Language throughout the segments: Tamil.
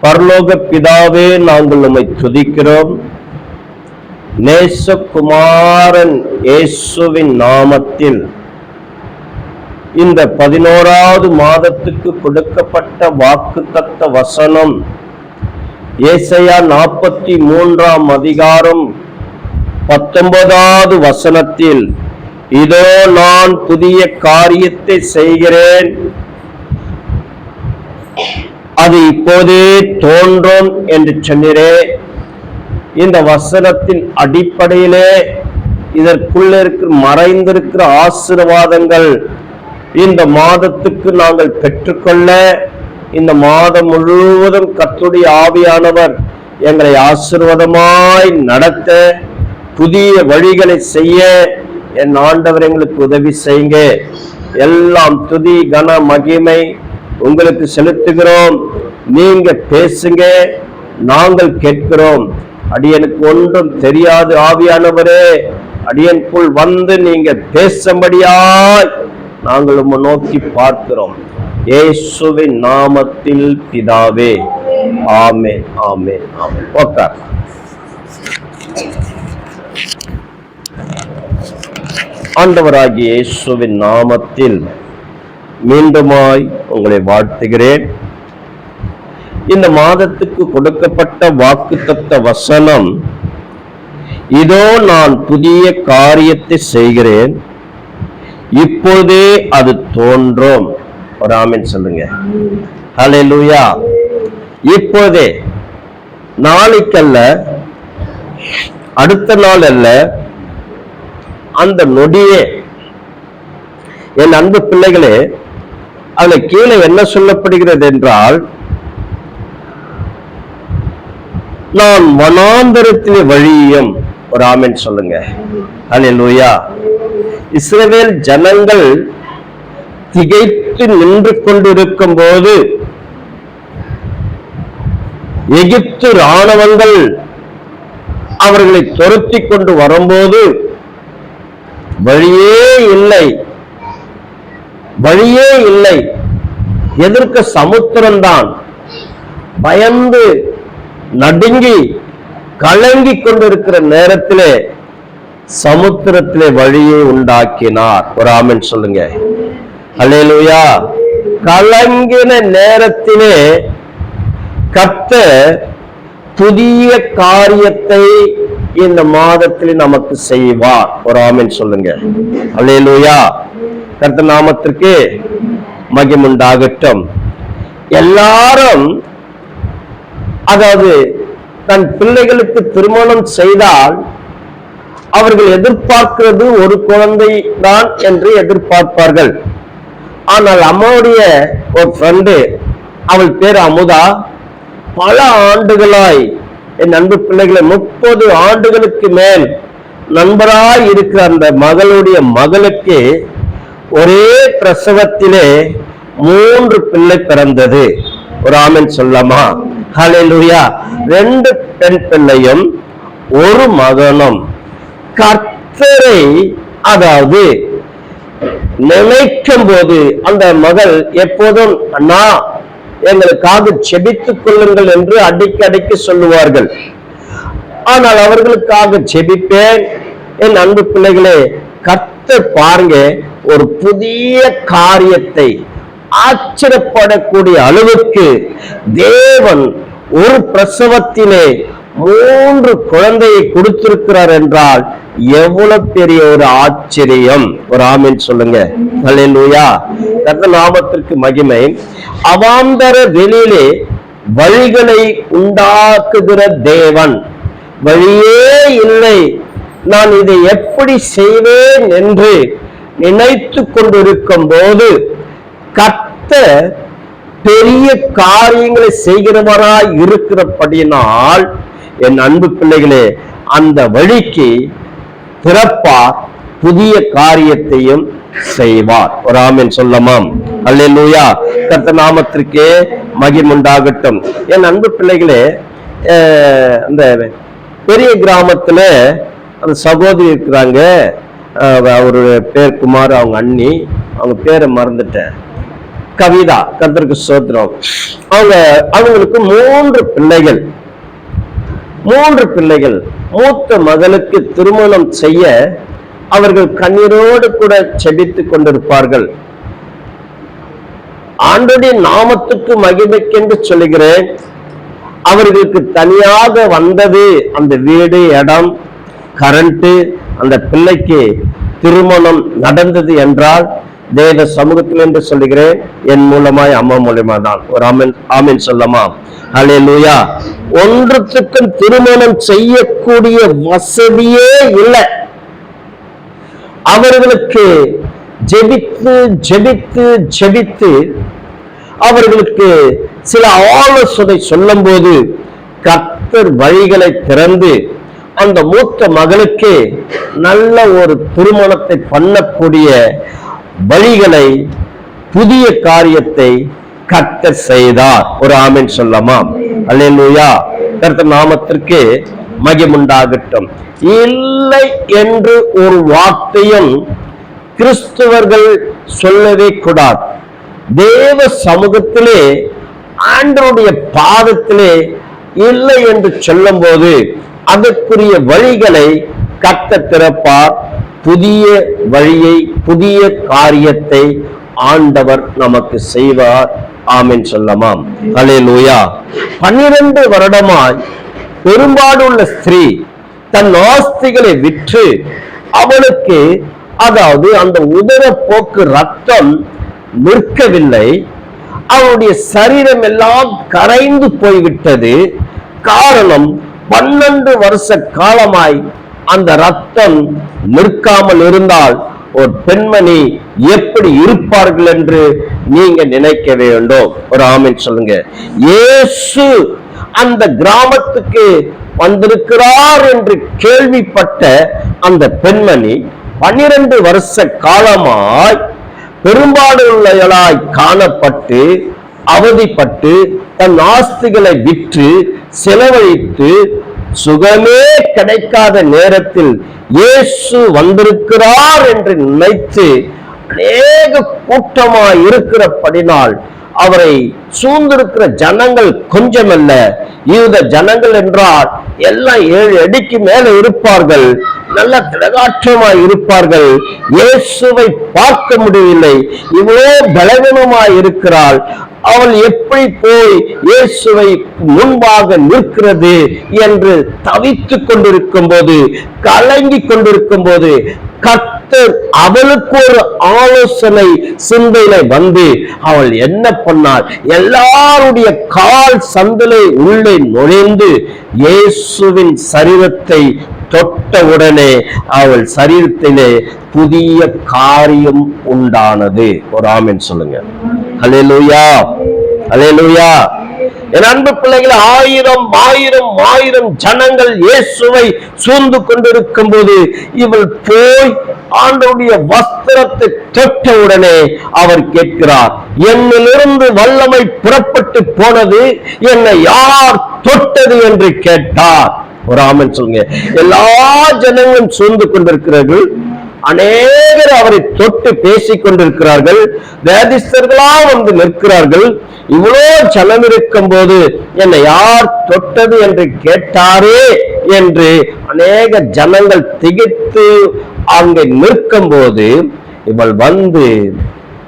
பரலோக பிதாவே, நாங்கள் உம்மை துதிக்கிறோம். நேசகுமாரன் இயேசுவின் நாமத்தில் இந்த 11வது மாதத்துக்கு கொடுக்கப்பட்ட வாக்குத்தத்த வசனம் ஏசாயா 43ஆம் அதிகாரம் 19வது வசனத்தில், இதோ நான் புதிய காரியத்தை செய்கிறேன், அது இப்போதே தோன்றும் என்று சொன்னீரே. இந்த வசனத்தின் அடிப்படையிலே இதற்குள்ள மறைந்திருக்கிற ஆசீர்வாதங்கள் இந்த மாதத்துக்கு நாங்கள் பெற்றுக்கொள்ள, இந்த மாதம் முழுவதும் கர்த்தருடைய ஆவியானவர் எங்களை ஆசீர்வாதமாய் நடத்த, புதிய வழிகளை செய்ய என் ஆண்டவர் எங்களுக்கு உதவி செய்யுங்க. எல்லாம் துதி கன மகிமை உங்களுக்கு செலுத்துகிறோம். நீங்க பேசுங்க, நாங்கள் கேட்கிறோம். அடியனுக்கு ஒன்றும் தெரியாது ஆவியானவரே, அடியனுக்குள் வந்து நீங்க பேசும்படியாய் நாங்கள் உம்மை நோக்கி பார்க்கிறோம். இயேசுவின் நாமத்தில் பிதாவே, ஆமென், ஆமென், ஆமென். உட்கார். ஆண்டவராகிய இயேசுவின் நாமத்தில் மீண்டுமாய் உங்களை வாழ்த்துகிறேன். இந்த மாதத்துக்கு கொடுக்கப்பட்ட வாக்குத்தத்த வசனம், இதோ நான் புதிய காரியத்தை செய்கிறேன், இப்போதே அது தோன்றும். ஒரு ஆமென் சொல்லுங்க. ஹல்லேலூயா. இப்போதே, நாளைக்கல்ல, அடுத்த நாள் அல்ல, அந்த நொடியே. என் அன்பு பிள்ளைகளே, அதுல கீழே என்ன சொல்லப்படுகிறது என்றால், நான் வனாந்தரத்திலே வழியும். ஒரு ஆமென் சொல்லுங்க. ஹல்லேலூயா. இஸ்ரவேல் ஜனங்கள் திகைத்து நின்று கொண்டிருக்கும் போது, எகிப்து ராணுவங்கள் அவர்களை துரத்தி கொண்டு வரும்போது, வழியே இல்லை, வழியே இல்லை, எதிர்க்க சமுத்திரம்தான். பயந்து நடுங்கி கலங்கி கொண்டிருக்கிற நேரத்திலே சமுத்திரத்திலே வழியை உண்டாக்கினார். ஒரு ஆமென் சொல்லுங்க. ஹல்லேலூயா. கலங்கின நேரத்திலே கர்த்தர் புதிய காரியத்தை இந்த மாதத்தில் நமக்கு செய்வார். ஒரு ஆமென் சொல்லுங்க. ஹல்லேலூயா. கர்த்தர் நாமத்திற்கு மகிமை உண்டாகட்டும். எல்லாரும், அதாவது தன் பிள்ளைகளுக்கு திருமணம் செய்தால் அவர்கள் எதிர்பார்க்கிறது ஒரு குழந்தை தான் என்று எதிர்பார்ப்பார்கள். ஆனால் அம்மாவுடைய ஒரு ஃப்ரெண்டு, அவள் பேர் அமுதா, பல ஆண்டுகளாய், என் அன்பு பிள்ளைகளை 30 ஆண்டுகளுக்கு மேல் நண்பராய் இருக்கிற அந்த மகளுடைய மகளுக்கு ஒரே பிரசவத்திலே 3 பிள்ளை பிறந்தது. ஒரு ஆமென் சொல்லமா? ஹல்லேலூயா. 2 பெண் பிள்ளையும் 1 மகனும். கர்த்தரை, அதாவது நினைக்கும் போது அந்த மகள் எப்போதும், அண்ணா எங்களுக்காக செபித்துக் கொள்ளுங்கள் என்று அடிக்கடிக்கு சொல்லுவார்கள். ஆனால் அவர்களுக்காக செபிப்பேன். என் அன்பு பிள்ளைகளே, கர்த்தர் பாருங்க, ஒரு புதிய காரியத்தை, ஆச்சரியப்படக்கூடிய அளவுக்கு தேவன் ஒரு பிரசவத்திலே 3 குழந்தையை கொடுத்திருக்கிறார் என்றால் எவ்வளவு பெரிய ஒரு ஆச்சரியம். ஒரு ஆமென் சொல்லுங்க. ஹல்லேலூயா. கர்த்தர் நாமத்திற்கு மகிமை. அவாந்தர வெளியிலே வழிகளை உண்டாக்குகிற தேவன், வழியே இல்லை, நான் இதை எப்படி செய்வேன் என்று நினைத்து கொண்டிருக்கும் போது கர்த்தர் பெரிய காரியங்களை செய்கிறவராய் இருக்கிறபடியினால், என் அன்பு பிள்ளைகளே, அந்த வழிக்கு திறப்பார், புதிய காரியத்தையும் செய்வார். ஒரு ஆமென் சொல்லமாம். அல்லேலூயா. கர்த்தர் நாமத்திற்கு மகிமை உண்டாகட்டும். என் அன்பு பிள்ளைகளே, அந்த பெரிய கிராமத்துல அந்த சகோதரி இருக்கிறாங்க. அவருடைய பேர் குமார், அவங்க அண்ணி, அவங்க பேரை மறந்துட்டேன். கவிதா, கர்த்தருக்கு ஸ்தோத்திரம். அவங்களுக்கு 3 பிள்ளைகள். 3 பிள்ளைகள். மூத்த மகளுக்கு திருமணம் செய்ய அவர்கள் கண்ணீரோடு கூட செபித்துக் கொண்டிருப்பார்கள். ஆண்டவருடைய நாமத்துக்கு மகிமைக்கென்று சொல்லுகிறேன், அவர்களுக்கு தனியாக வந்தது அந்த வீடு, இடம், கரண்ட். அந்த பிள்ளைக்கு திருமணம் நடந்தது என்றால் தேவ சமூகத்தில் என்று சொல்லுகிறேன், என் மூலமாய் அம்மா மூலமா தான். ஒரு ஆமென் சொல்லமா? அல்லேலூயா. ஒன்றுத்துக்கும் திருமணம் செய்யக்கூடிய வசதியே இல்லை. அவர்களுக்கு ஜெபித்து ஜெபித்து ஜெபித்து அவர்களுக்கு சில ஆலோசனை சொல்லும் போது கர்த்தர் வழிகளை திறந்து அந்த மூத்த மகளுக்கு நல்ல ஒரு திருமணத்தை பண்ணக்கூடிய வழிகளை, புதிய காரியத்தை கர்த்தர் செய்தார். ஒரு ஆமென் சொல்லமா? அல்லேலூயா. கர்த்தர் நாமத்திற்கு மகிமுண்டாகட்டும். இல்லை என்று ஒரு வார்த்தையும் கிறிஸ்தவர்கள் சொல்லவே கூடாது. தேவ சமூகத்திலே ஆண்டவருடைய பாதத்திலே இல்லை என்று சொல்லும் போது அதற்குரிய வழிகளை கர்த்தர் திறப்பார். புதிய வழியை, புதிய காரியத்தை ஆண்டவர் நமக்கு செய்வார். ஆமென் சொல்லமாம்? அல்லேலூயா. 12 வருடமாய் பெரும்பாடுள்ள ஸ்திரீ தன் ஆஸ்திகளை விற்று அவளுக்கு, அதாவது அந்த உதரப்போக்கு ரத்தம் நிற்கவில்லை. அவளுடைய சரீரம் எல்லாம் கரைந்து போய்விட்டது. காரணம், 12 வருஷ காலமாய் அந்த ரத்தம் நிற்காமல் இருந்தால் ஒரு பெண்மணி எப்படி இருப்பார்கள் என்று நீங்க நினைக்க வேண்டும். ஒரு ஆமென் சொல்லுங்க. இயேசு அந்த கிராமத்துக்கு வந்திருக்கிறார் என்று கேள்விப்பட்ட அந்த பெண்மணி 12 வருஷ காலமாய் பெரும்பாடுள்ளவளாய் காணப்பட்டு அவதிப்பட்டு தன் ஆஸ்திகளை விற்று செலவழித்து சுகமே கிடைக்காத நேரத்தில் இயேசு வந்திருக்கிறார் என்று நினைத்து அநேக கூட்டமாய் இருக்கிறபடினால் அவரை சூழ்ந்திருக்கிற ஜனங்கள் கொஞ்சமல்ல. யூத ஜனங்கள் என்றால் எல்லாம் 7 அடிக்கு மேல இருப்பார்கள், நல்ல திடகாற்றமாய் இருப்பார்கள். இயேசுவை பார்க்க முடியவில்லை, இவ்வளோ பலவீனமாய் இருக்கிறாள், அவள் எப்படி போய் இயேசுவை முன்பாக நிற்கிறது என்று தவித்துக் கொண்டிருக்கும் போது, கலங்கி கொண்டிருக்கும் போது கர்த்தர் அவளுக்கு ஒரு ஆலோசனை சிந்தையில வந்து அவள் என்ன பண்ணாள்? எல்லாருடைய கால் சந்தலை உள்ளே நுழைந்து இயேசுவின் சரீரத்தை தொட்டவுடனே அவள் சரீரத்திலே புதிய காரியம் உண்டானது. ஒரு ஆமென் சொல்லுங்க. அல்லேலூயா, அல்லேலூயா. என் அன்பு பிள்ளைகள், 1000 ஜனங்கள் இயேசுவை சூழ்ந்து கொண்டிருக்கும் போது இவள் போய் ஆண்டவருடைய வஸ்திரத்தை தொட்டவுடனே அவர் கேட்கிறார், என்னிலிருந்து வல்லமை புறப்பட்டு போனது, என்னை யார் தொட்டது என்று கேட்டார். ஒரு ஆமென் சொல்லுங்க. எல்லா ஜனங்களும் சூழ்ந்து கொண்டிருக்கிறார்கள், அநேகர் அவரை தொட்டு பேசிக் கொண்டிருக்கிறார்கள், வேதிஸ்தர்களா வந்து நிற்கிறார்கள். இவ்வளோ ஜனம் இருக்கும் போது என்னை யார் தொட்டது என்று கேட்டாரே என்று அநேக ஜனங்கள் திகைத்து அங்கே நிற்கும் போது இவள் வந்து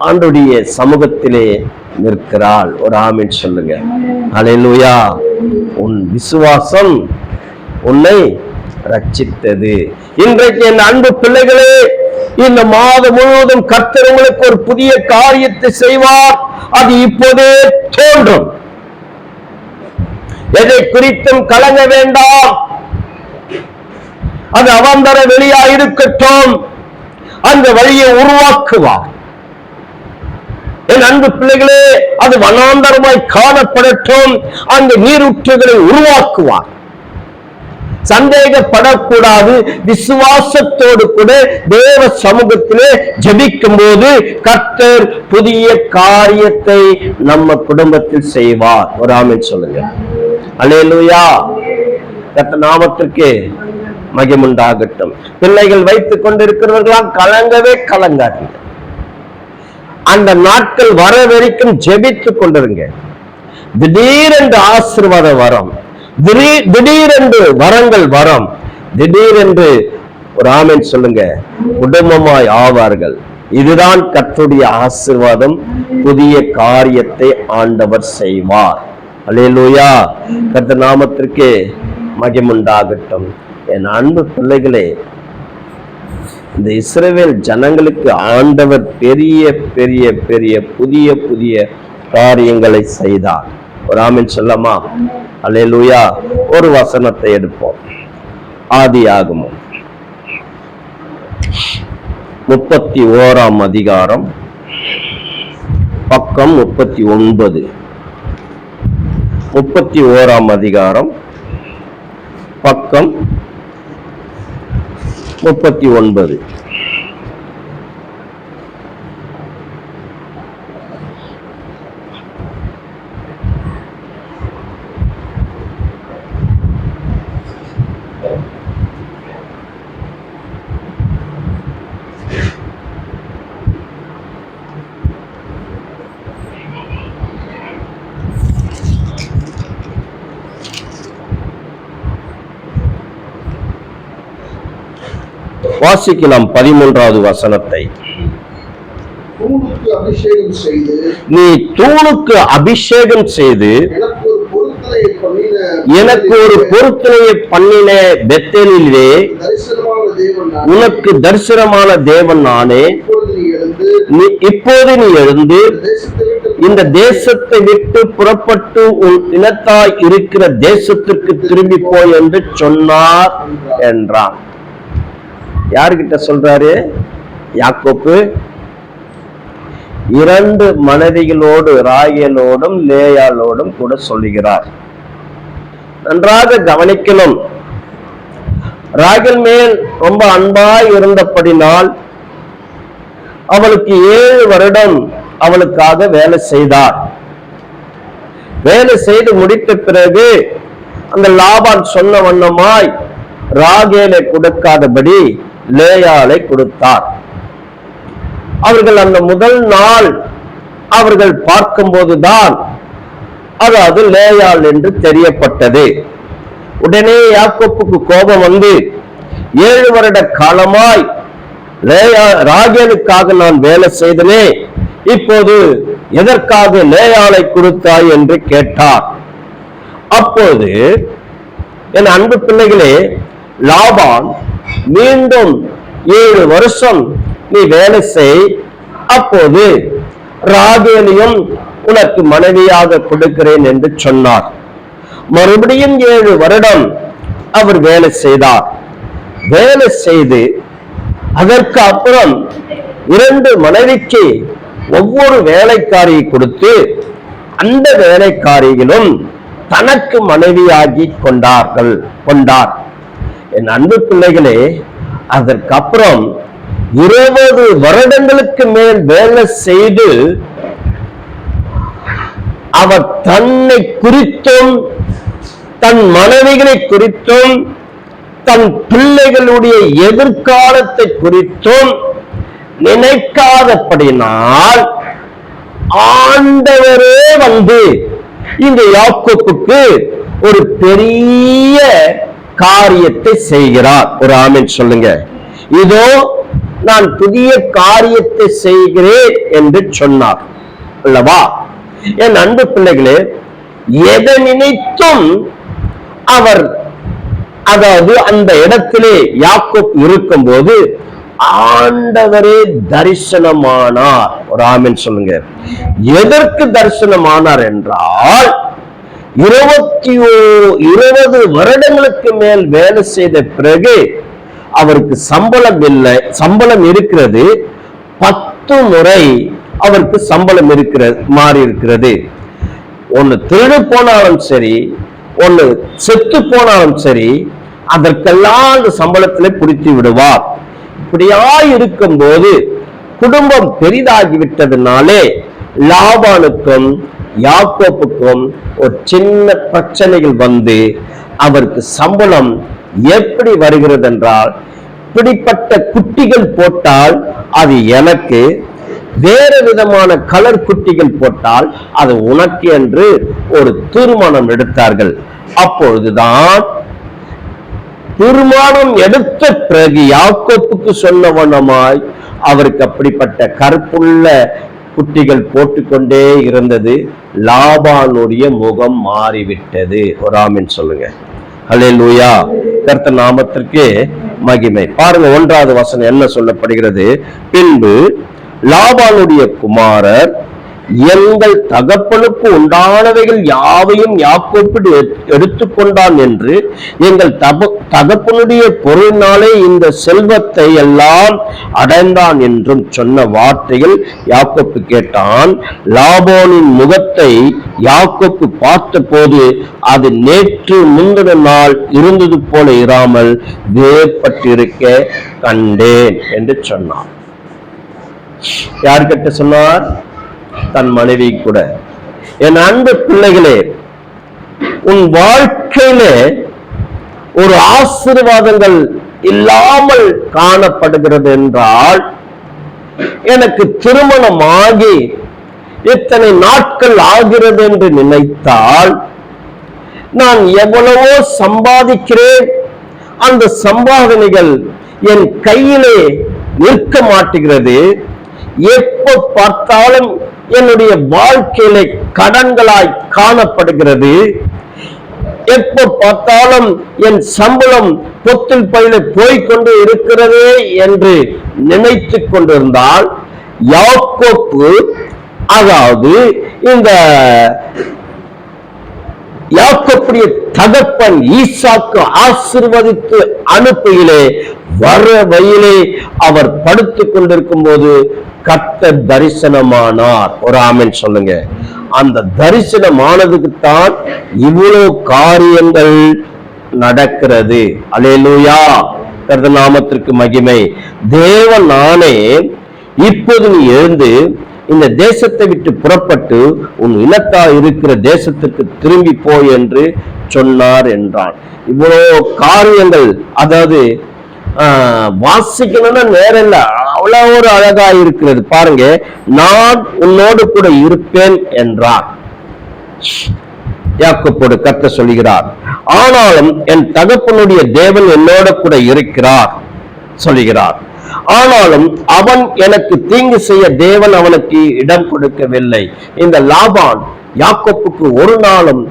ஆண்டவருடைய சமூகத்திலே நிற்கிறாள். ஒரு ஆமென் சொல்லுங்க. அல்லேலூயா. உன் விசுவாசம் உன்னை ரட்சித்தது. இன்றைக்கு என் அன்பு பிள்ளைகளே, இந்த மாதம் முழுவதும் கர்த்தர் உங்களுக்கு ஒரு புதிய காரியத்தை செய்வார். அது இப்போதே தோன்றும். எதை குறித்தும் கலங்க வேண்டாம். அது அவந்தர வெளியா இருக்கட்டும், அந்த வழியை உருவாக்குவார். என் அன்பு பிள்ளைகளே, அது வனாந்தரமாய் காணப்படட்டும், அந்த நீரூற்றுகளை உருவாக்குவார். சந்தேகப்படக்கூடாது. விசுவாசத்தோடு கூட தேவ சமூகத்திலே ஜெபிக்கும் போது கர்த்தர் புதிய காரியத்தை நம்ம குடும்பத்தில் செய்வார். ஒரு ஆமென் சொல்லுங்க. அல்லேலூயா. கர்த்தர் நாமத்திற்கு மகிமுண்டாகட்டும். பிள்ளைகள் வைத்துக் கொண்டிருக்கிறவர்களாம் கலங்கவே கலங்காதீங்க. அந்த நாட்கள் வர வரைக்கும் ஜெபித்துக் கொண்டிருங்க. திடீரென்று ஆசீர்வாதம் வரும், திடீரென்று வரங்கள் வரும், திடீரென்று ஒரு ஆமென் சொல்லுங்க, குடும்பமாய் ஆவார்கள். இதுதான் கர்த்தருடைய ஆசீர்வாதம். புதிய காரியத்தை ஆண்டவர் செய்வார். அல்லேலூயா. கர்த்தர் நாமத்திற்கு மகிமையுண்டாகட்டும். என் அன்பு பிள்ளைகளே, இந்த இஸ்ரவேல் ஜனங்களுக்கு ஆண்டவர் பெரிய பெரிய பெரிய புதிய புதிய காரியங்களை செய்தார். ஒரு ஆமென் சொல்லமா? அல்லேலூயா. ஒரு வசனத்தை எடுப்போம். ஆதியாகமம் 31ஆம் அதிகாரம் பக்கம் 39. 31ஆம் அதிகாரம் பக்கம் 39. வாசிக்கலாம் 13வது வசனத்தை. நீ தூணுக்கு அபிஷேகம் செய்து எனக்கு ஒரு பொருத்தனையை பண்ணின பெத்தேலிலே உனக்கு தரிசனமான தேவன் நானே. இப்போது நீ எழுந்து இந்த தேசத்தை விட்டு புறப்பட்டு உன் இனத்தாய் இருக்கிற தேசத்திற்கு திரும்பி போய் என்று சொன்னார் என்றான். யாருகிட்ட சொல்றாரு? யாக்கோப்பு 2 மனைவிகளோடு, ராகேலோடும் லேயாளோடும் கூட சொல்லுகிறார். நன்றாக கவனிக்கணும். ராகேல் மேல் ரொம்ப அன்பாய் இருந்தபடினால் அவளுக்கு 7 வருடம் அவளுக்காக வேலை செய்தார். வேலை செய்து முடித்த பிறகு அந்த லாபான் சொன்ன வண்ணமாய் ராகேலை கொடுக்காதபடி லேயாளை கொடுத்தார். அவர்கள் அந்த முதல் நாள் அவர்கள் பார்க்கும் போதுதான் அதாவது லேயாள் என்று தெரியப்பட்டது. உடனே யாக்கோப்புக்கு கோபம் வந்து 7 வருட காலமாய் ராகேலுக்காக நான் வேலை செய்தனே, இப்போது எதற்காக லேயாளை கொடுத்தாய் என்று கேட்டார். அப்போது என் அன்பு பிள்ளைகளே, லாபான் மீண்டும் 7 வருஷம் நீ வேலை செய், அப்போது ராகேலையும் உனக்கு மனைவியாக கொடுக்கிறேன் என்று சொன்னார். மறுபடியும் 7 வருடம் அவர் வேலை செய்தார். வேலை செய்து அதற்கு அப்புறம் 2 மனைவிக்கு ஒவ்வொரு வேலைக்காரியை கொடுத்து அந்த வேலைக்காரிகளும் தனக்கு மனைவியாகி கொண்டார். என் அன்பு பிள்ளைகளே, அதற்கப்புறம் 20 வருடங்களுக்கு மேல் வேலை செய்து அவர் தன்னை குறித்தும் தன் மனைவிகளை குறித்தும் தன் பிள்ளைகளுடைய எதிர்காலத்தை குறித்தும் நினைக்காதபடினால் ஆண்டவரே வந்து இந்த யாக்கோப்புக்கு ஒரு பெரிய காரியத்தை செய்கிறார். ஒரு ஆமென் சொல்லுங்க. இதோ நான் புதிய காரியத்தை செய்கிறேன் என்று சொன்னார் அல்லவா? என் அன்பு பிள்ளைகளே, எதை நினைத்தும் அவர் அதாவது அந்த இடத்திலே யாக்கோப் இருக்கும் போது ஆண்டவரே தரிசனமானார். ஒரு ஆமென் சொல்லுங்க. எதற்கு தரிசனமானார் என்றால் 20 வருடங்களுக்கு மேல் வேலை செய்த பிறகு அவருக்கு சம்பளம் இல்லை, சம்பளம் இருக்கிறது. 10 முறை அவருக்கு சம்பளம் மாறி இருக்கிறது. ஒன்னு திருடு போனாலும் சரி, ஒன்னு செத்து போனாலும் சரி, அதற்கெல்லாம் அந்த சம்பளத்திலே பிடித்து விடுவார். இப்படியா இருக்கும் போது குடும்பம் பெரிதாகிவிட்டதுனாலே லாபானுக்கும் யாக்கோப்புக்கும் ஒரு சின்ன பிரச்சனைகள் வந்து அவருக்கு சம்பளம் எப்படி வருகிறது என்றால், இப்படிப்பட்ட குட்டிகள் போட்டால் அது எனக்கு, வேறு விதமான கலர் குட்டிகள் போட்டால் அது உனக்கு என்று ஒரு தீர்மானம் எடுத்தார்கள். அப்பொழுதுதான் தீர்மானம் எடுத்த பிறகு யாக்கோப்புக்கு சொன்ன வண்ணமாய் அவருக்கு அப்படிப்பட்ட கருப்புள்ள குட்டிகள் போட்டுக்கொண்டே இருந்தது. லாபானுடைய முகம் மாறிவிட்டது. ஒரு ஆமென் சொல்லுங்க. ஹல்லேலூயா. கர்த்தர் நாமத்திற்கு மகிமை. பாருங்க 1வது வசனம் என்ன சொல்லப்படுகிறது. பின்பு லாபானுடைய குமாரர் எங்கள் தகப்பனுக்கு உண்டானவைகள் யாவையும் யாக்கோப்பு எடுத்துக்கொண்டான் என்று எங்கள் தகப்பனுடைய பொருளினாலே இந்த செல்வத்தை எல்லாம் அடைந்தான் என்றும் சொன்ன வார்த்தைகள் யாக்கோப்பு கேட்டான். லாபானின் முகத்தை யாக்கோப்பு பார்த்த போது அது நேற்று முந்தின நாள் இருந்தது போல இராமல் வேறுபட்டிருக்க கண்டேன் என்று சொன்னான். யார்கிட்ட சொன்னார்? தன் மனைவி கூட. என் அன்பு பிள்ளைகளே, உன் வாழ்க்கையிலே ஒரு ஆசீர்வாதங்கள் இல்லாமல் காணப்படுகிறது என்றால், எனக்கு திருமணமாகி இத்தனை நாட்கள் ஆகிறது என்று நினைத்தால், நான் எவ்வளவோ சம்பாதிக்கிறேன், அந்த சம்பாதனைகள் என் கையிலே நிற்க மாட்டுகிறது, எப்ப பார்த்தாலும் என்னுடைய வாழ்க்கையிலே கடன்களாய் காணப்படுகிறது, எப்ப பார்த்தாலும் என் சம்பளம் பொத்தில் பையில போய்கொண்டு இருக்கிறதே என்று நினைத்து கொண்டிருந்தால், யாக்கோப்பு அதாவது இந்த யாக்கோப்புடைய தகப்பன் ஈசாக்கு ஆசீர்வதித்து அனுப்புகிலே வர வழியிலே அவர் படுத்துக் கொண்டிருக்கும் போது கர்த்தர் தரிசனமானார். ஒரு ஆமென் சொல்லுங்க. அந்த தரிசனமானதுக்குத்தான் இவ்வளவு காரியங்கள் நடக்கிறது. அல்லேலூயா. கர்த்தர் நாமத்திற்கு மகிமை. தேவன் நானே இப்போது நீ எழுந்து இந்த தேசத்தை விட்டு புறப்பட்டு உன் இனத்தா இருக்கிற தேசத்துக்கு திரும்பி போய் என்று சொன்னார் என்றான். இவ்வளவு காரியங்கள், அதாவது வாசிக்கணும்னா நேரம் இல்ல, அவ்வளவு ஒரு அழகா இருக்கிறது. பாருங்க, நான் உன்னோடு கூட இருப்பேன் என்றார். யாக்கோப்போடு கர்த்தர் சொல்லுகிறார். ஆனாலும் என் தகப்பனுடைய தேவன் என்னோட கூட இருக்கிறார் சொல்லுகிறார். ஆனாலும் அவன் எனக்கு தீங்கு செய்ய தேவன் அவனுக்கு இடம் கொடுக்கவில்லை. இந்த லாபான் யாக்கோப்புக்கு ஒரு நாளும்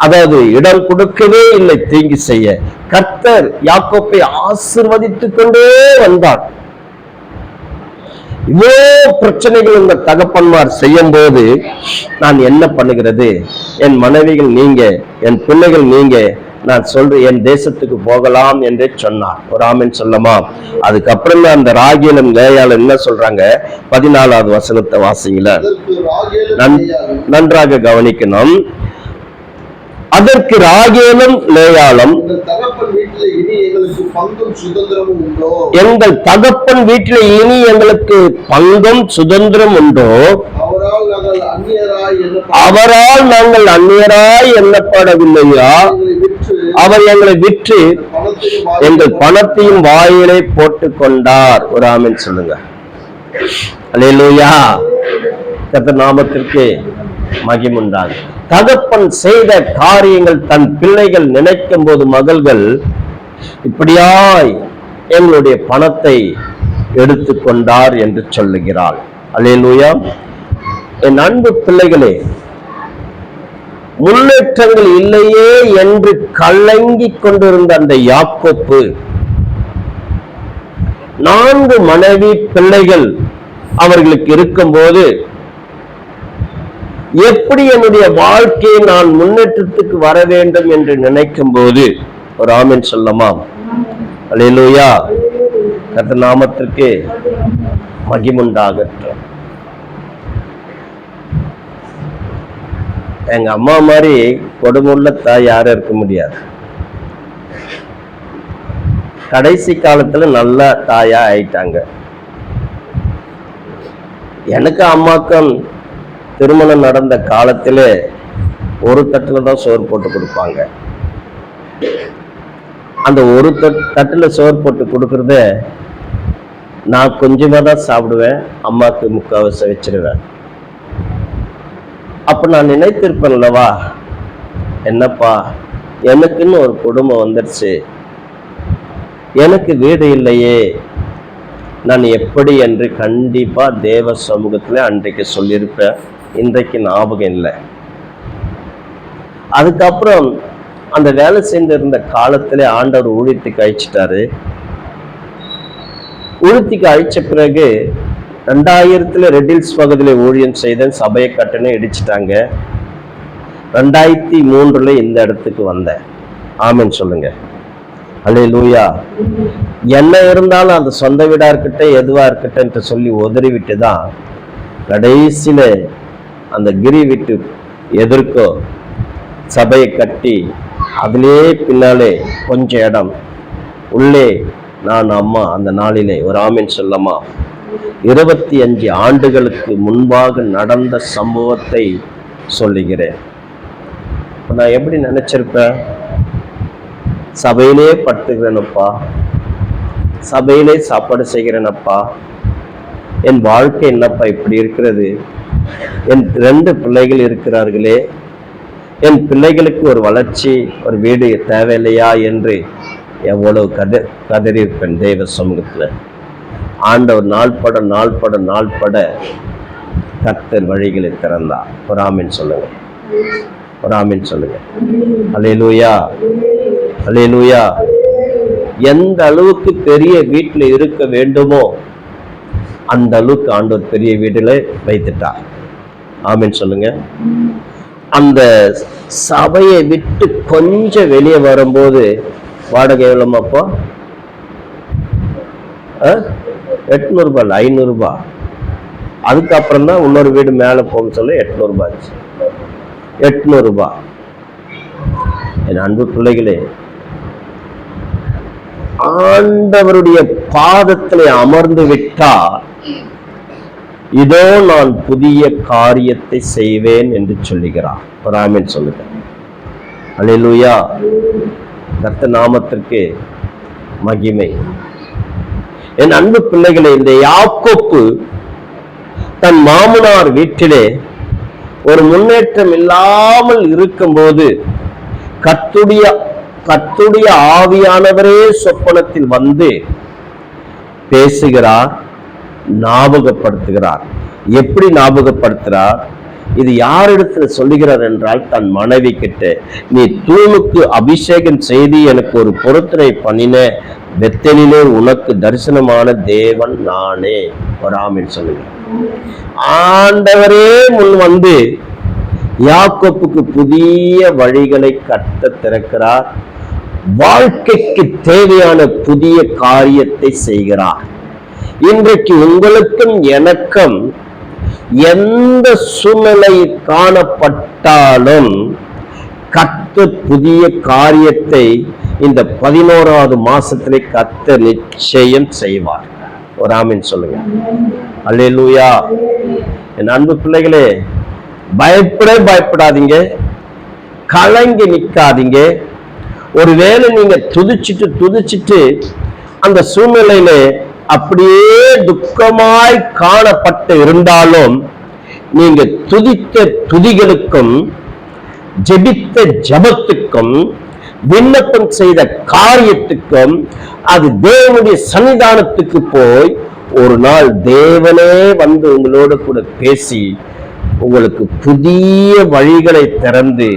அதாவது இடம் கொடுக்கவே இல்லை தீங்கு செய்ய. கர்த்தர் யாக்கோப்பை ஆசீர்வதித்துக் கொண்டே வந்தார். இவ்வளவு பிரச்சனைகள் இந்த தகப்பன்மார் செய்யும் போது நான் என்ன பண்ணுகிறது? என் மனைவிகள் நீங்க, என் பிள்ளைகள் நீங்க, நான் சொல்றேன் என் தேசத்துக்கு போகலாம் என்று சொன்னார். ஒரு ஆமென் சொல்லமா? அதுக்கப்புறம் அந்த ராகேலும் லேயாலும் என்ன சொல்றாங்க? 14வது வசனத்தை வாசிங்கள, நன்றாக கவனிக்கணும். அதற்கு ராகேலும் லேயாலும், எங்கள் தகப்பன் வீட்டில் இனி எங்களுக்கு பங்கும் சுதந்திரம் உண்டோ? அவரால் நாங்கள் அந்நியராய் எண்ணப்படவில்லையா? அவர் எங்களை விற்று எங்கள் பணத்தையும் வாயிலே போட்டுக் கொண்டார். ஒரு ஆமென் சொல்லுங்க. அல்லேலூயா. கர்த்தர் நாமத்திற்கு மகிமுண்டாது. தகப்பன் செய்த காரியங்கள் தன் பிள்ளைகள் நினைக்கும் போது மகள்கள் இப்படியாய் எங்களுடைய பணத்தை எடுத்துக்கொண்டார் என்று சொல்லுகிறாள். அல்லேலூயா. என் அன்பு பிள்ளைகளே, முன்னேற்றங்கள் இல்லையே என்று கலங்கிக் கொண்டிருந்த அந்த யாக்கோப்பு 4 மனைவி பிள்ளைகள் அவர்களுக்கு இருக்கும்போது எப்படி என்னுடைய வாழ்க்கையை நான் முன்னேற்றத்துக்கு வர வேண்டும் என்று நினைக்கும் போது ஒரு ஆமென் சொல்லமா? அல்லேலூயா. கர்த்தர் நாமத்திற்கு மகிமுண்டாகட்டும். எங்க அம்மா மாதிரி கொடுமுள்ள தாய் யாரும் இருக்க முடியாது. கடைசி காலத்துல நல்ல தாயா ஆயிட்டாங்க. எனக்கு அம்மாக்கும் திருமணம் நடந்த காலத்திலே ஒரு தட்டுல தான் சோறு போட்டு கொடுப்பாங்க. அந்த ஒரு தட்டுல சோறு போட்டு கொடுக்கறத நான் கொஞ்சமா தான் சாப்பிடுவேன், அம்மாக்கு முக்காவாசி வச்சிருவேன். அப்ப நான் நினைத்திருப்பேன்லவா, என்னப்பா எனக்குன்னு ஒரு குடும்பம் வந்துருச்சு, எனக்கு வீடு இல்லையே, நான் எப்படி என்று கண்டிப்பா தேவ சமூகத்துல அன்றைக்கு சொல்லியிருப்பேன். இன்றைக்கு ஞாபகம் இல்லை. அதுக்கப்புறம் அந்த வேலை செஞ்சிருந்த காலத்திலே ஆண்டவர் ஊழியத்துக்கு அழைச்சிட்டாரு. ஊழியத்துக்கு அழைச்ச பிறகு 2000 ரெட்டில்ஸ் பகுதியில் ஊழியம் செய்தேன். சபையை கட்டணை இடிச்சிட்டாங்க. 2003 இந்த இடத்துக்கு வந்தேன். ஆமென் சொல்லுங்க. அல்லேலூயா. என்ன இருந்தாலும் அந்த சொந்த வீடா இருக்கட்டும் எதுவா இருக்கட்டும் சொல்லி உதறி விட்டு தான் கடைசியில அந்த கிரி விட்டு எதிர்க்கோ சபையை கட்டி அதிலே பின்னாலே கொஞ்சம் இடம் உள்ளே நான் அம்மா அந்த நாளிலே ஒரு ஆமென் சொல்லமா 25 ஆண்டுகளுக்கு முன்பாக நடந்த சம்பவத்தை சொல்லுகிறேன். நான் எப்படி நினைச்சிருப்பேன், சபையிலே படுத்துக்கிறேனப்பா, சபையிலே சாப்பாடு செய்கிறேனப்பா, என் வாழ்க்கை என்னப்பா இப்படி இருக்கிறது, என் 2 பிள்ளைகள் இருக்கிறார்களே, என் பிள்ளைகளுக்கு ஒரு வளர்ச்சி ஒரு வீடு தேவையில்லையா என்று எவ்வளவு கதறியிருப்பேன் தெய்வ சமூகத்துல. ஆண்டவர் நாள்பட கர்த்தர் வழிகளை திறந்தார். ஒரு ஆமென் சொல்லுங்க, ஒரு ஆமென் சொல்லுங்க. அல்லேலூயா, அல்லேலூயா. எந்த அளவுக்கு பெரிய வீட்டுல இருக்க வேண்டுமோ அந்த அளவுக்கு ஆண்டவர் பெரிய வீடுல வைத்துட்டார். ஆமென் சொல்லுங்க. அந்த சபையை விட்டு கொஞ்சம் வெளியே வரும்போது வாடகை எவ்வளவு அப்போ 800 ரூபாய், 500 ரூபாய். அதுக்கப்புறம் தான் இன்னொரு வீடு மேல போக சொல்ல 800 ரூபாய் ஆச்சு. 800 ரூபாய். என் அன்பு பிள்ளைகளே, ஆண்டவருடைய பாதத்திலே அமர்ந்து விட்டால் இதோ நான் புதிய காரியத்தை செய்வேன் என்று சொல்லுகிறார். ஒரு ஆமென் சொல்லுங்க. அல்லேலூயா. கர்த்தர் நாமத்திற்கு மகிமை. என் அன்பு பிள்ளைகளே, இந்த யாக்கோப்பு தன் மாமனார் வீட்டிலே ஒரு முன்னேற்றம் இல்லாமல் இருக்கும்போது கர்த்தருடைய ஆவியானவரே சொப்பனத்தில் வந்து பேசுகிறார், ஞாபகப்படுத்துகிறார். எப்படி ஞாபகப்படுத்துகிறார்? இது யாரிடத்துல சொல்லுகிறார் என்றால் தன் மனைவி கிட்ட, நீ தூணுக்கு அபிஷேகம் செய்து எனக்கு ஒரு பொருத்தனை பண்ணின பெத்தேலிலே உனக்கு தரிசனமான தேவன் நானே. ஒரு ஆமென் சொல்லுங்க. ஆண்டவரே முன் வந்து யாக்கோப்புக்கு புதிய வழிகளை கட்ட திறக்கிறார். வாழ்க்கைக்கு தேவையான புதிய காரியத்தை செய்கிறார். இன்றைக்கு உங்களுக்கும் எனக்கும் எந்த சூழ்நிலை காணப்பட்டாலும் கர்த்தர் புதிய காரியத்தை இந்த 11வது மாசத்திலே கர்த்தர் நிச்சயம் செய்வார். ஒரு ஆமென் சொல்லுங்க. அல்லேலூயா. என் அன்பு பிள்ளைகளே, பயப்படாதீங்க, கலங்கி நிற்காதீங்க. ஒருவேளை நீங்க துதிச்சிட்டு அந்த சூழ்நிலையில அப்படியே துக்கமாய் காணப்பட்டு இருந்தாலும் நீங்க துதித்த துதிகளுக்கும் ஜெபித்த ஜபத்துக்கும் விண்ணப்பம் செய்த காரியத்துக்கும் அது தேவனுடைய சன்னிதானத்துக்கு போய் ஒரு நாள் தேவனே வந்து உங்களோட கூட பேசி உங்களுக்கு புதிய வழிகளை திறந்து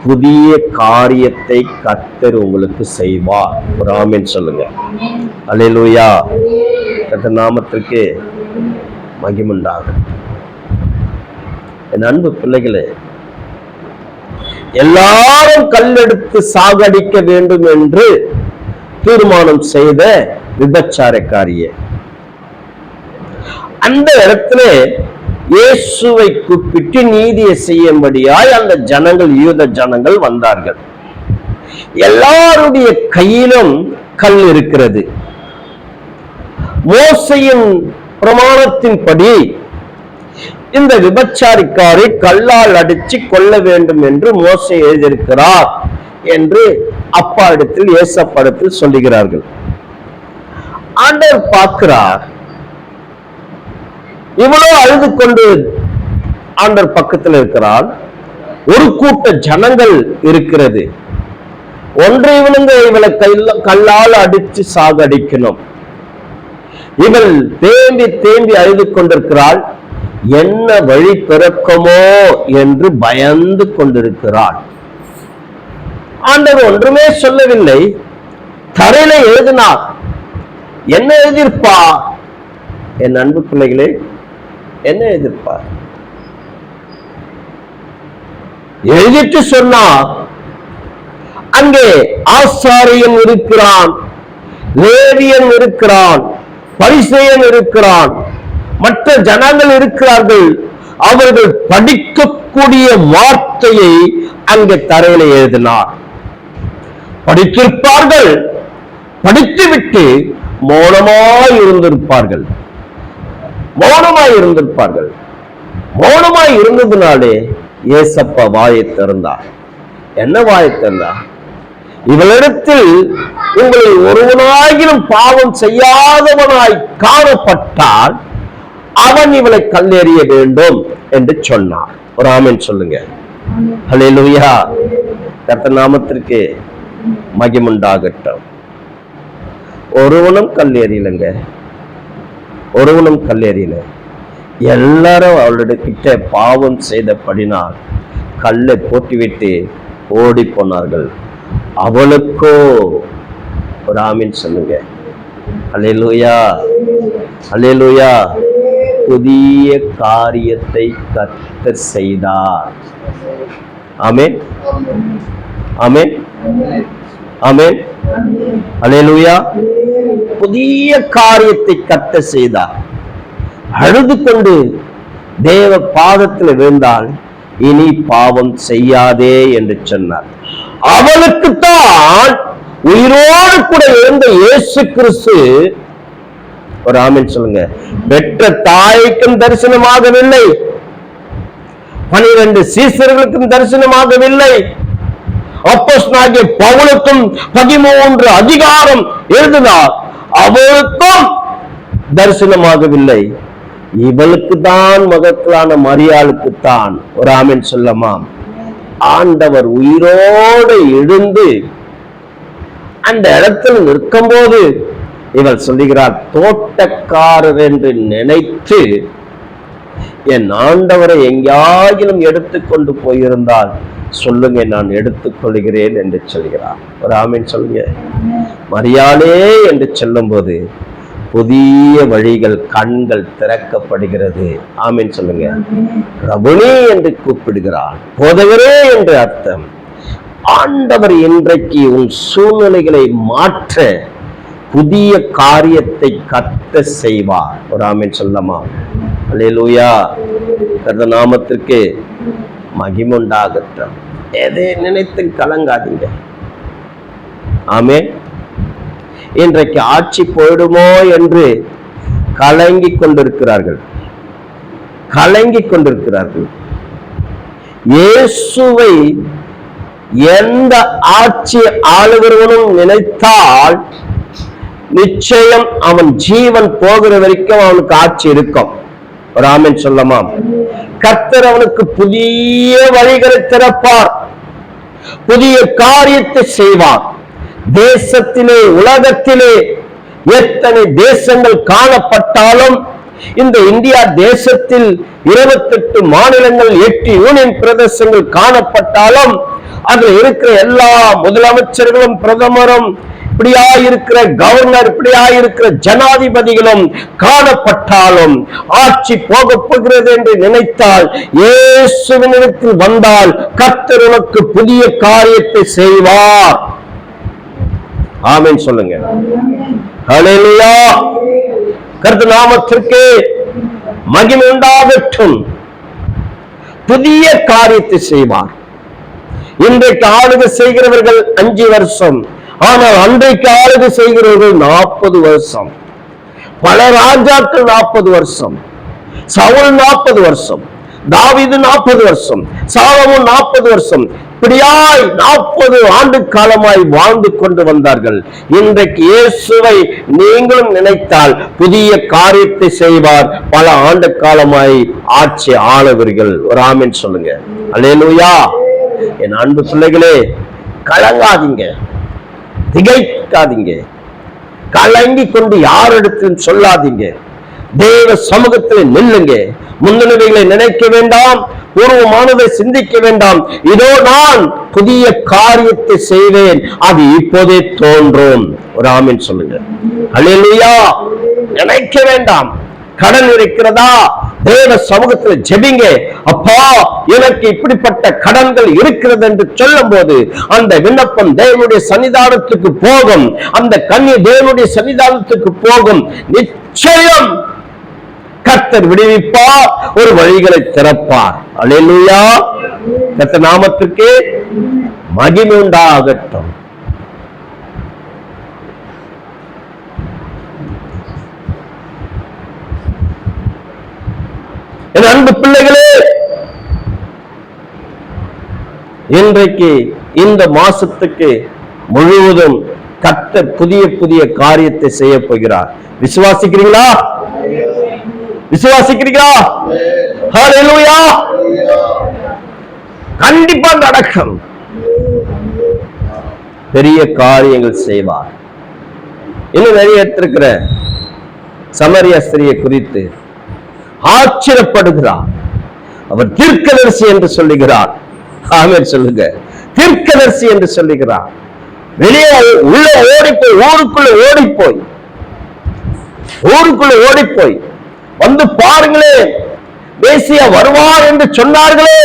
புதிய காரியத்தை கர்த்தர் உங்களுக்கு செய்வார். ஒரு ஆமென் சொல்லுங்க. அல்லேலூயா. கர்த்தர் நாமத்திற்கு மகிமையுண்டாகும். என் அன்பு பிள்ளைகளே, எல்லாரும் கல்லெடுத்து சாகடிக்க வேண்டும் என்று தீர்மானம் செய்த விபச்சாரக்காரியே, அந்த இடத்துல இயேசுவை கூப்பிட்டு நீதியை செய்யும்படியாய் அந்த ஜனங்கள், யூத ஜனங்கள் வந்தார்கள். எல்லாருடைய கையிலும் கல் இருக்கிறது. மோசையின் பிரமாணத்தின்படி இந்த விபச்சாரிக்காரை கல்லால் அடிச்சு கொல்ல வேண்டும் என்று மோசே எழுதியிருக்கிறார் என்று அப்பா இடத்தில், ஏசப்பா இடத்தில் சொல்லுகிறார்கள். ஆண்டவர் பார்க்கிறார், இவளோ அழுது கொண்டு ஆண்டவர் பக்கத்தில் இருக்கிறாள். ஒரு கூட்ட ஜனங்கள் இருக்கிறது. ஒன்றை இவளை கல்லால் அடித்து சாகடிக்கணும். இவள் தேம்பி தேம்பி அழுது கொண்டிருக்கிறாள். என்ன வழி பிறக்குமோ என்று பயந்து கொண்டிருக்கிறாள். ஆண்டவர் ஒன்றுமே சொல்லவில்லை. தரையில எழுதினார். என்ன எழுதியிருப்பார்? என் அன்பு பிள்ளைகளே, என்ன எழுதியிருப்பார்? எழுதிட்டு சொன்னார், அங்கே ஆசாரியன் இருக்கிறான், லேவியன் இருக்கிறான், பரிசேயன் இருக்கிறான், மற்ற ஜனங்கள் இருக்கிறார்கள். அவர்கள் படிக்கக்கூடிய வார்த்தையை அங்கே தரையில எழுதினார். படித்திருப்பார்கள், படித்துவிட்டு மௌனமாய் இருந்திருப்பார்கள். மௌனமாய் இருந்ததுனாலே ஏசப்பா வாயை திறந்தார். என்ன வாயை திறந்தார்? இவளிடத்தில் உங்களை ஒருவனாகிலும் பாவம் செய்யாதவனாய் காணப்பட்டால் அவன் இவளை கல்லெறிய வேண்டும் என்று சொன்னார். ஒரு ஆமென் சொல்லுங்க. ஹல்லேலூயா. கர்த்தர் நாமத்திற்கு மகிமுண்டாகட்டும். ஒருவனும் கல்லெறியலங்க, ஒருவனும் கல்லெறியல. எல்லாரும் அவளுடைய கிட்ட பாவம் செய்தபடினால் கல்லை போட்டுவிட்டு ஓடி போனார்கள். அவளுக்கோ ஒரு ஆமீன் சொல்லுங்க. அல்லேலூயா, அல்லேலூயா. புதிய காரியத்தை கர்த்தர் செய்தார். ஆமென், ஆமென், ஆமென். அல்லேலூயா. புதிய காரியத்தை கர்த்தர் செய்தார். அழுது கொண்டு தேவ பாதத்தில் விழுந்தால் இனி பாவம் செய்யாதே என்று சொன்னார். அவளுக்குத்தான் உயிரோடு கூட இருந்த இயேசு கிறிஸ்து, ஒரு ஆமென் சொல்லுங்க, பெற்ற தாய்க்கும் தரிசனமாகவில்லை, 12 சீசர்களுக்கும் தரிசனமாகவில்லை, அப்போஸ்தலனாகிய பவுலுக்கும் 13 அதிகாரம் எழுதினார், அவளுக்கும் தரிசனமாகவில்லை. இவளுக்கு தான், மகத்தான மரியாளுக்குத்தான், ஒரு ஆமென் சொல்லமா, ஆண்டவர் உயிரோடு எழுந்து அந்த இடத்தில் நிற்கும் போது இவள் சொல்லுகிறார், தோட்டக்காரர் என்று நினைத்து என் ஆண்டவரை எங்கேயாகிலும் எடுத்துக்கொண்டு போயிருந்தால் சொல்லுங்க, நான் எடுத்துக்கொள்கிறேன் என்று சொல்கிறார். ஒரு ஆமென் சொல்லுங்க. மரியாளே என்று சொல்லும் போது புதிய வழிகள், கண்கள் திறக்கப்படுகிறது. ஆமென் சொல்லுங்க. ரபுனி என்று கூப்பிடுகிறார், போதகரே என்று அர்த்தம். ஆண்டவர் இன்றைக்கு உன் சூழ்நிலைகளை மாற்ற புதிய காரியத்தை கர்த்தர் செய்வார். ஒரு ஆமென் சொல்லமா. அல்லேலூயா. கர்த்தர் நாமத்திற்கு மகிமுண்டாகட்டும். எதை நினைத்து கலங்காதீங்க. ஆமென். இன்றைக்கு ஆட்சி போயிடுமோ என்று கலங்கிக் கொண்டிருக்கிறார்கள், கலங்கிக் கொண்டிருக்கிறார்கள். இயேசுவை எந்த ஆட்சி ஆளுகிறவனும் நினைத்தால் நிச்சயம் அவன் ஜீவன் போகிற வரைக்கும் அவனுக்கு ஆட்சி இருக்கும். ஒரு ஆமென் சொல்லமா. கர்த்தர் அவனுக்கு புதிய வழிகளை திறப்பார், புதிய காரியத்தை செய்வார். தேசத்திலே, உலகத்திலே எத்தனை தேசங்கள் காணப்பட்டாலும், இந்த இந்தியா தேசத்தில் 28 மாநிலங்கள், 8 யூனியன் பிரதேசங்கள் காணப்பட்டாலும், அதுல இருக்கிற எல்லா முதலமைச்சர்களும், பிரதமரும், இப்படியா இருக்கிற கவர்னர், இப்படியா இருக்கிற ஜனாதிபதிகளும் காணப்பட்டாலும், ஆட்சி போக போகிறது என்று நினைத்தால், இயேசுவினிடத்தில் வந்தால் கர்த்தர் உனக்கு புதிய காரியத்தை செய்வார். ஆமென் சொல்லுங்க. ஹல்லேலூயா. கர்த்தர் நாமத்திற்கு மகிமை உண்டாகட்டும். புதிய காரியத்தை செய்வார். இன்றைக்கு ஆளுகை செய்கிறவர்கள் 5 வருஷம், ஆனால் அன்றைக்கு ஆளுகை செய்கிறவர்கள் 40 வருஷம். பல ராஜாக்கள் 40 வருஷம், சவுல் 40 வருஷம், தாவீது 40 வருஷம், சாலமோன் 40 வருஷம், இப்படியாய் 40 ஆண்டு காலமாய் வாழ்ந்து கொண்டு வந்தார்கள். இன்றைக்கு இயேசுவை நீங்களும் நினைத்தால் புதிய காரியத்தை செய்வார். பல ஆண்டு காலமாய் ஆட்சி ஆளவர்கள். ஒரு ஆமென் சொல்லுங்க. அல்லேலூயா. என் அன்பு பிள்ளைகளே, கலங்காதீங்க, திகைக்காதீங்க, கலங்கி கொண்டு யாரிடத்திலும் சொல்லாதீங்க. தேவ சமூகத்தில் நில்லுங்க. முந்தினவைகளை நினைக்க வேண்டாம், பூர்வமானதை சிந்திக்க வேண்டாம். இதோ நான் புதிய காரியத்தை செய்வேன், அது இப்போதே தோன்றும். ஒரு ஆமென் சொல்லுங்க. அல்லேலூயா. நினைக்க வேண்டாம். கடன் இருக்கிறதா? தேவ சமூகத்தில் ஜெபிங்க. அப்பா, எனக்கு இப்படிப்பட்ட கடன்கள் இருக்கிறது என்று சொல்லும் போது அந்த விண்ணப்பம் தேவனுடைய சன்னிதானத்துக்கு போகும். அந்த கண்ணீர் தேவனுடைய சன்னிதானத்துக்கு போகும். நிச்சயம் கர்த்தர் விடுவிப்பார், ஒரு வழிகளை திறப்பார். அல்லேலூயா. கர்த்தர் நாமத்துக்கு மகிமை உண்டாகட்டும். என் அன்பு பிள்ளைகளே, இன்றைக்கு இந்த மாசத்துக்கு முழுவதும் கர்த்தர் புதிய புதிய காரியத்தை செய்ய போகிறார். விசுவாசிக்கிறீங்களா? விசுவாசிக்கிறீங்களா? ஹல்லேலூயா. கண்டிப்பா நடக்கும். பெரிய காரியங்கள் செய்வார். இன்னும் நிறைய எடுத்திருக்கிற சமரிய ஸ்திரியை குறித்து ஆச்சரியப்படுகிறார். அவர் தீர்க்கதரிசி என்று சொல்லுகிறார். ஆமென் சொல்லுங்க. தீர்க்கதரிசி என்று சொல்லுகிறார். வெளியே உள்ள ஓடிப்போய், ஊருக்குள்ள ஓடிப்போய் வந்து பாருங்களேன், மேசியா வருவார் என்று சொன்னார்களே,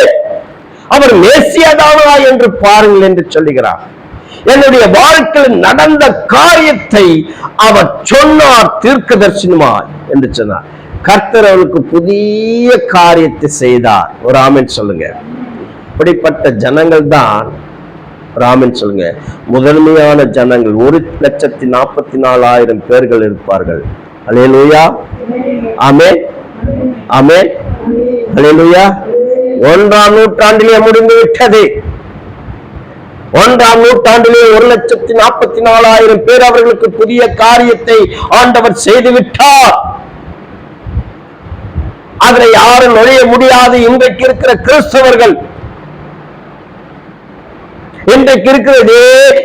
அவர் மேசியாதானா என்று பாருங்கள் என்று சொல்லுகிறார். என்னுடைய வாழ்க்கையில் நடந்த காரியத்தை அவர் சொன்னார் தீர்க்கதரிசியுமாய் என்று சொன்னார். கர்த்தர் அவருக்கு புதிய காரியத்தை செய்தார். ஒரு ஆமென் சொல்லுங்க. இப்படிப்பட்ட ஜனங்கள் தான், ஒரு ஆமென் சொல்லுங்க, முதன்மையான ஜனங்கள். 1,44,000 பேர்கள் இருப்பார்கள். அல்லேலூயா. ஆமென், ஆமென், அல்லேலூயா. 1ஆம் நூற்றாண்டிலே முடிந்து விட்டது. 1ஆம் நூற்றாண்டிலே 1,44,000 பேர் அவர்களுக்கு புதிய காரியத்தை ஆண்டவர் செய்து விட்டார். அதுல யாரும் நுழைய முடியாது. இன்றைக்கு இருக்கிற கிறிஸ்தவர்கள், இன்றைக்கு இருக்கிறது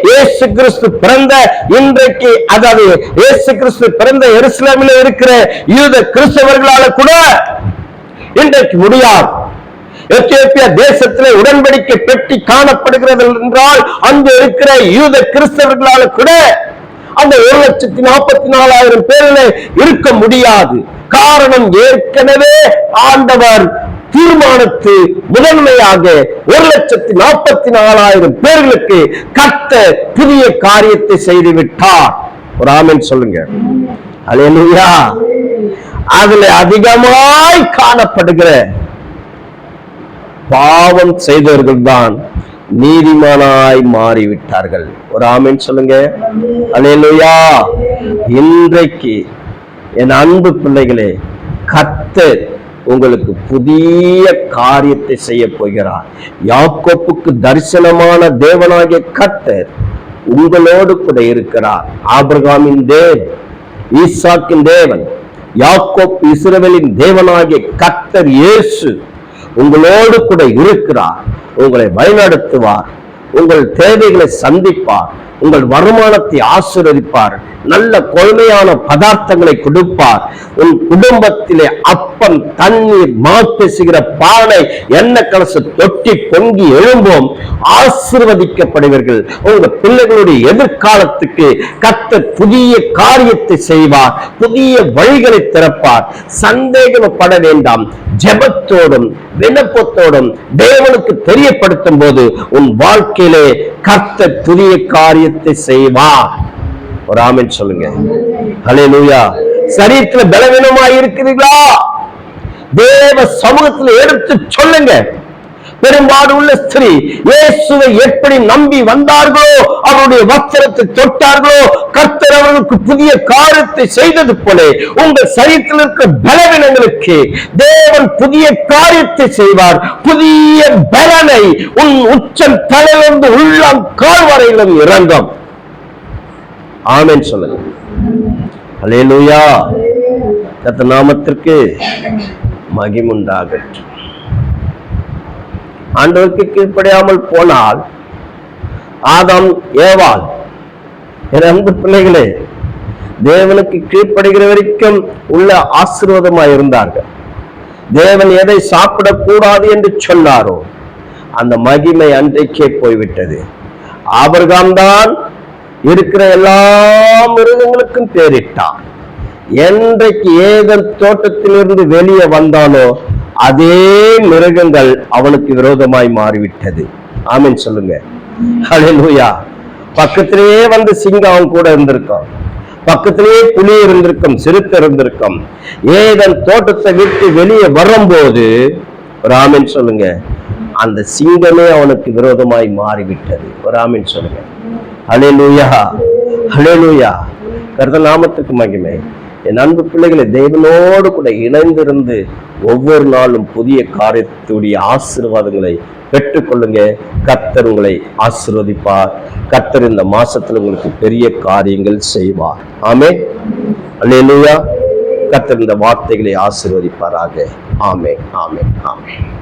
இயேசு கிறிஸ்து பிறந்த இன்றைக்கு, அதாவது இயேசு கிறிஸ்து பிறந்த எருசலேமில் இருக்கிற யூத கிறிஸ்தவர்களால கூட இன்றைக்கு முடியாது. எத்தியோப்பியா தேசத்திலே உடன்படிக்கை பெட்டி காணப்படுகிறது என்றால் அங்கு இருக்கிற யூத கிறிஸ்தவர்களால கூட அந்த 1,44,000 பேரிலே இருக்க முடியாது. காரணம், ஏற்கனவே ஆண்டவர் தீர்மானித்து முதன்மையாக 1,44,000 பேர்களுக்கு கர்த்தர் புதிய காரியத்தை செய்து விட்டார். ஒரு ஆமென் சொல்லுங்க. அல்லேலூயா. அதுல அதிகமாய் காணப்படுகிற பாவம் செய்தவர்கள் தான் நீதிமானாய் மாறிவிட்டார்கள். ஒரு ஆமென் சொல்லுங்க. அல்லேலூயா. இன்றைக்கு என் அன்பு பிள்ளைகளே, கர்த்தர் உங்களுக்கு புதிய காரியத்தை செய்ய போகிறார். யாக்கோப்புக்கு தரிசனமான தேவனாகிய கர்த்தர் உங்களோடு கூட இருக்கிறார். ஆபிரகாமின் தேவன், ஈசாக்கின் தேவன், யாக்கோப் இஸ்ரவேலின் தேவனாகிய கர்த்தர் இயேசு உங்களோடு கூட இருக்கிறார். உங்களை வழிநடத்துவார், உங்கள் தேவைகளை சந்திப்பார், உங்கள் வருமானத்தை ஆசீர்வதிப்பார், நல்ல கொள்மையான பதார்த்தங்களை கொடுப்பார். உன் குடும்பத்திலே அப்பம், தண்ணீர், மாப்பேசுகிற பானை, எண்ணெய் கலச தொட்டி பொங்கி எழும்போம். ஆசீர்வதிக்கப்படுவீர்கள். உங்க பிள்ளைகளுடைய எதிர்காலத்துக்கு கர்த்தர் புதிய காரியத்தை செய்வார், புதிய வழிகளை திறப்பார். சந்தேகப்பட வேண்டாம். ஜெபத்தோடும் விண்ணப்பத்தோடும் தேவனுக்கு தெரியப்படுத்தும் போது உன் வாழ்க்கையிலே கர்த்தர் புதிய காரியத்தை செய்வார். ஒரு ஆமென் சொல்லுங்க. ஹல்லேலூயா. சரீரத்தில் பலவீனமாய் இருக்கிறீர்களா? தேவ சமூகத்தில் எடுத்து சொல்லுங்க. பெரும்பாடு உள்ள ஸ்திரீ இயேசுவை எப்படி நம்பி வந்தார்களோ, அவருடைய வஸ்திரத்தை தொட்டார்களோ, கர்த்தர் அவர்களுக்கு புதிய காரியத்தை செய்தது போல உங்கள் சரீரத்தில் இருக்கிற பலவீனங்களுக்கு தேவன் புதிய காரியத்தை செய்வார். புதிய பலனை உன் உச்சம் தலையிலிருந்து உள்ளம் கால் வரையிலும் இறங்கும். ஆமென் சொல்லுங்க. அல்லேலூயா. கர்த்தர் நாமத்திற்கு மகிமை உண்டாகட்டும். ஆண்டவருக்கு கீழ்ப்படியாமல் போனால் ஆதாம் ஏவாள், என் அன்பு பிள்ளைகளே, தேவனுக்கு கீழ்ப்படுகிற வரைக்கும் உள்ள ஆசீர்வாதமாய் இருந்தார்கள். தேவன் எதை சாப்பிடக்கூடாது என்று சொன்னாரோ அந்த மகிமை அன்றைக்கே போய்விட்டது. ஆபிரகாம் தான் இருக்கிற எல்லா மிருகங்களுக்கும் பேரிட்டான். என்றைக்கு ஏதேன் தோட்டத்திலிருந்து வெளியே வந்தானோ அதே மிருகங்கள் அவனுக்கு விரோதமாய் மாறிவிட்டது. ஆமென் சொல்லுங்க. ஹல்லேலூயா. பக்கத்திலேயே வந்து சிங்கம் அவன் கூட இருந்திருக்கும், பக்கத்திலேயே புலி இருந்திருக்கும், சிறுத்தை இருந்திருக்கும். ஏதேன் தோட்டத்தை விட்டு வெளியே வரும்போது ஒரு ஆமென் சொல்லுங்க, அந்த சிங்கமே அவனுக்கு விரோதமாய் மாறிவிட்டது. ஒரு ஆமென் சொல்லுங்க. ஹல்லேலூயா, ஹல்லேலூயா. கர்த்தர் நாமத்துக்கு மகிமை. என் அன்பு பிள்ளைகளை, தேவனோடு கூட இணைந்திருந்து ஒவ்வொரு நாளும் புதிய காரியத்துடைய ஆசீர்வாதங்களை பெற்றுக்கொள்ளுங்க. கர்த்தர் உங்களை ஆசீர்வதிப்பார். கர்த்தர் இந்த மாசத்துல உங்களுக்கு பெரிய காரியங்கள் செய்வார். ஆமென். அல்லேலூயா. கர்த்தர் இந்த வார்த்தைகளை ஆசீர்வதிப்பாராக. ஆமென், ஆமென், ஆமென்.